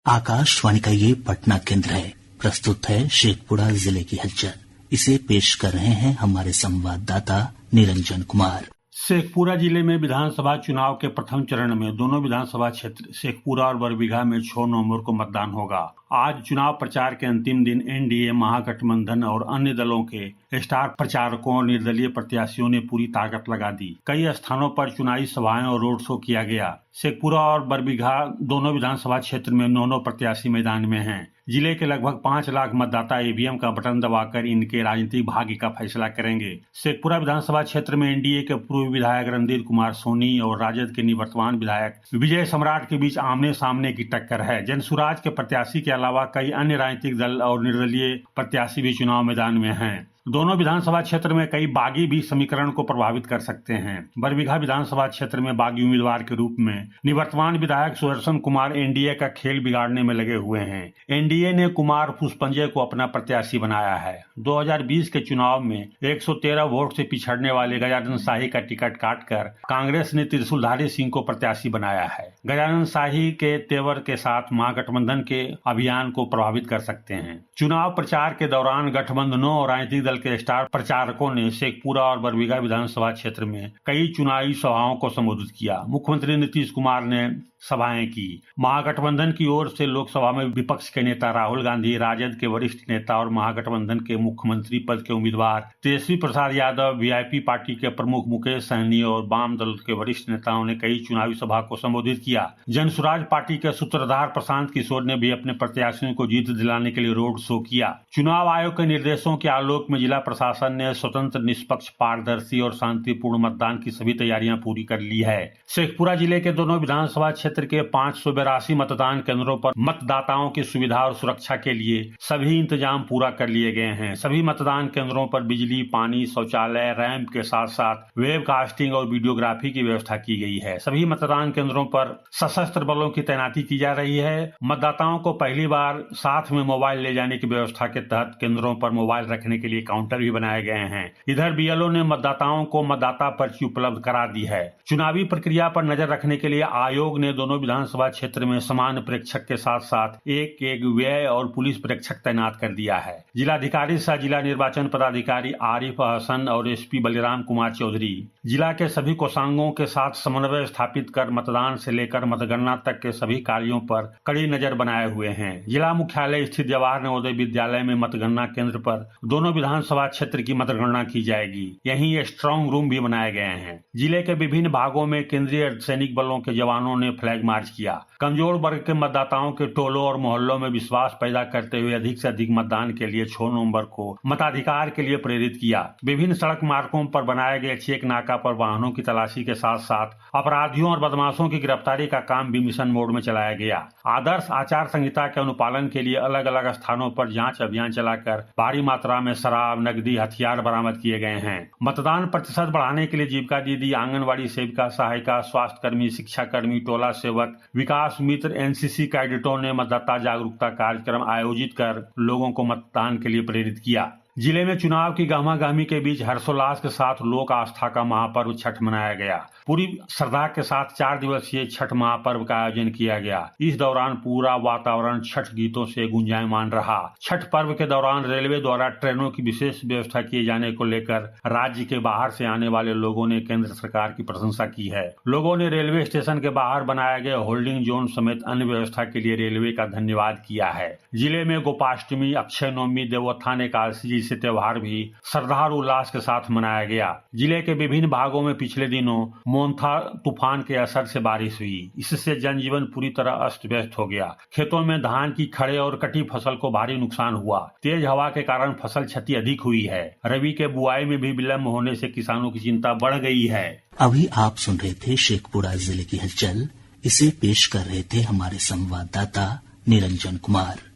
आकाशवाणी का ये पटना केंद्र है। प्रस्तुत है शेखपुरा जिले की हलचल। इसे पेश कर रहे हैं हमारे संवाददाता निरंजन कुमार। शेखपुरा जिले में विधानसभा चुनाव के प्रथम चरण में दोनों विधानसभा क्षेत्र शेखपुरा और बरबीघा में 6 नवंबर को मतदान होगा। आज चुनाव प्रचार के अंतिम दिन एनडीए, महागठबंधन और अन्य दलों के स्टार प्रचारकों और निर्दलीय प्रत्याशियों ने पूरी ताकत लगा दी। कई स्थानों पर चुनावी सभाएं और रोड शो किया गया। शेखपुरा और बरबीघा दोनों विधानसभा क्षेत्र में 9 प्रत्याशी मैदान में हैं। जिले के लगभग 5 लाख मतदाता ईवीएम का बटन दबाकर इनके राजनीतिक भाग्य का फैसला करेंगे। शेखपुरा विधानसभा क्षेत्र में एनडीए के पूर्व विधायक रणधीर कुमार सोनी और राजद के निवर्तमान विधायक विजय सम्राट के बीच आमने सामने की टक्कर है। जनसुराज के प्रत्याशी के अलावा कई अन्य राजनीतिक दल और निर्दलीय प्रत्याशी भी चुनाव मैदान में हैं। दोनों विधानसभा क्षेत्र में कई बागी भी समीकरण को प्रभावित कर सकते हैं। बरबीघा विधानसभा क्षेत्र में बागी उम्मीदवार के रूप में निवर्तमान विधायक सुदर्शन कुमार एनडीए का खेल बिगाड़ने में लगे हुए हैं। एनडीए ने कुमार पुष्पंजय को अपना प्रत्याशी बनाया है। 2020 के चुनाव में 113 वोट से पिछड़ने वाले गजानन शाही का टिकट काटकर कांग्रेस ने त्रिशूलधारी सिंह को प्रत्याशी बनाया है। गजानन शाही के तेवर के साथ महागठबंधन के अभियान को प्रभावित कर सकते हैं। चुनाव प्रचार के दौरान गठबंधनों और राजनीतिक दल के स्टार प्रचारकों ने शेखपुरा और बरबीघा विधानसभा क्षेत्र में कई चुनावी सभाओं को संबोधित किया। मुख्यमंत्री नीतीश कुमार ने सभाएं की। महागठबंधन की ओर से लोकसभा में विपक्ष के नेता राहुल गांधी, राजद के वरिष्ठ नेता और महागठबंधन के मुख्यमंत्री पद के उम्मीदवार तेजस्वी प्रसाद यादव, वीआईपी पार्टी के प्रमुख मुकेश सहनी और वाम दल के वरिष्ठ नेताओं ने कई चुनावी सभा को संबोधित किया। जनसुराज पार्टी के सूत्रधार प्रशांत किशोर ने भी अपने प्रत्याशियों को जीत दिलाने के लिए रोड शो किया। चुनाव आयोग के निर्देशों के आलोक में जिला प्रशासन ने स्वतंत्र, निष्पक्ष, पारदर्शी और शांतिपूर्ण मतदान की सभी तैयारियां पूरी कर ली है। शेखपुरा जिले के दोनों विधानसभा क्षेत्र के 582 मतदान केंद्रों पर मतदाताओं की सुविधा और सुरक्षा के लिए सभी इंतजाम पूरा कर लिए गए हैं। सभी मतदान केंद्रों पर बिजली, पानी, शौचालय, रैंप के साथ साथ वेबकास्टिंग और वीडियोग्राफी की व्यवस्था की गई है। सभी मतदान केंद्रों पर सशस्त्र बलों की तैनाती की जा रही है। मतदाताओं को पहली बार साथ में मोबाइल ले जाने की व्यवस्था के तहत केंद्रों पर मोबाइल रखने के लिए काउंटर भी बनाए गए हैं। इधर बीएलओ ने मतदाताओं को मतदाता पर्ची उपलब्ध करा दी है। चुनावी प्रक्रिया पर नजर रखने के लिए आयोग ने दोनों विधानसभा क्षेत्र में समान प्रेक्षक के साथ साथ एक व्यय और पुलिस प्रेक्षक तैनात कर दिया है। जिलाधिकारी सह जिला निर्वाचन पदाधिकारी आरिफ अहसन और एसपी बलिराम कुमार चौधरी जिला के सभी कोषांगों के साथ समन्वय स्थापित कर मतदान से लेकर मतगणना तक के सभी कार्यों पर कड़ी नजर बनाए हुए हैं। जिला मुख्यालय स्थित जवाहर नवोदय विद्यालय में मतगणना केंद्र पर दोनों विधानसभा क्षेत्र की मतगणना की जाएगी। यहीं स्ट्रांग रूम भी बनाए गए हैं। जिले के विभिन्न भागों में केंद्रीय अर्धसैनिक बलों के जवानों ने फ्लैग मार्च किया। कमजोर वर्ग के मतदाताओं के टोलों और मोहल्लों में विश्वास पैदा करते हुए अधिक से अधिक मतदान के लिए 6 नवंबर को मताधिकार के लिए प्रेरित किया। विभिन्न सड़क मार्गों पर बनाए गए चेक नाका पर वाहनों की तलाशी के साथ साथ अपराधियों और बदमाशों की गिरफ्तारी का काम भी मिशन मोड में चलाया गया। आदर्श आचार संहिता के अनुपालन के लिए अलग अलग स्थानों पर जांच अभियान चलाकर भारी मात्रा में शराब, नकदी, हथियार बरामद किए गए हैं। मतदान प्रतिशत बढ़ाने के लिए जीविका दीदी, आंगनबाड़ी सेविका, सहायिका, स्वास्थ्य कर्मी, शिक्षा कर्मी, टोला सेवक, विकास मित्र, एनसीसी कैडेटों ने मतदाता जागरूकता कार्यक्रम आयोजित कर लोगों को मतदान के लिए प्रेरित किया। जिले में चुनाव की गहमागहमी के बीच हर्षोल्लास के साथ लोक आस्था का महापर्व छठ मनाया गया। पूरी श्रद्धा के साथ 4 दिवसीय छठ महापर्व का आयोजन किया गया। इस दौरान पूरा वातावरण छठ गीतों से गुंजायमान रहा। छठ पर्व के दौरान रेलवे द्वारा ट्रेनों की विशेष व्यवस्था किए जाने को लेकर राज्य के बाहर से आने वाले लोगों ने केंद्र सरकार की प्रशंसा की है। लोगों ने रेलवे स्टेशन के बाहर बनाए गए होल्डिंग जोन समेत अन्य व्यवस्था के लिए रेलवे का धन्यवाद किया है। जिले में गोपाष्टमी, अक्षय नवमी, देवोत्थान एकादशी जैसे त्योहार भी श्रद्धा और उल्लास के साथ मनाया गया। जिले के विभिन्न भागों में पिछले दिनों मोन्था तूफान के असर से बारिश हुई। इससे जनजीवन पूरी तरह अस्त व्यस्त हो गया। खेतों में धान की खड़े और कटी फसल को भारी नुकसान हुआ। तेज हवा के कारण फसल क्षति अधिक हुई है। रबी के बुआई में भी विलंब होने से किसानों की चिंता बढ़ गई है। अभी आप सुन रहे थे शेखपुरा जिले की हलचल। इसे पेश कर रहे थे हमारे संवाददाता निरंजन कुमार।